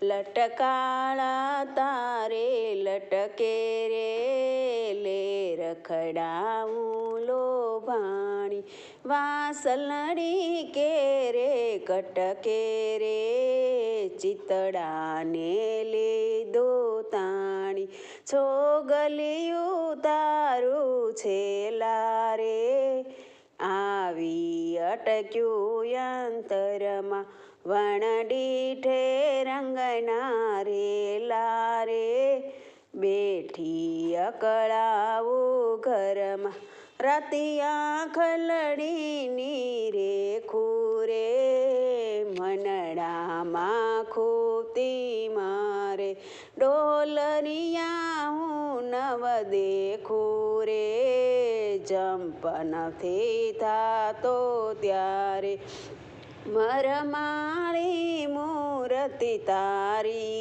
લટકાળા તારે લટકે રે લે રખડાવું લોભાણી વાસલડી કે રે કટકે રે ચિતડાને લીધો તાણી છોગલિયું તારું છેલા રે આવી અટક્યું યંતરમાં વણડીઠે રંગના રેલા રે બેઠી અકળાવું ઘરમાં રતિયા ખલડીની રે ખૂરે મનડામાં ખૂતી મારે ડોલરિયા હું નવ દેખું રે જંપ નથી થાતો ત્યારે મરમાળી મૂર્તિ તારી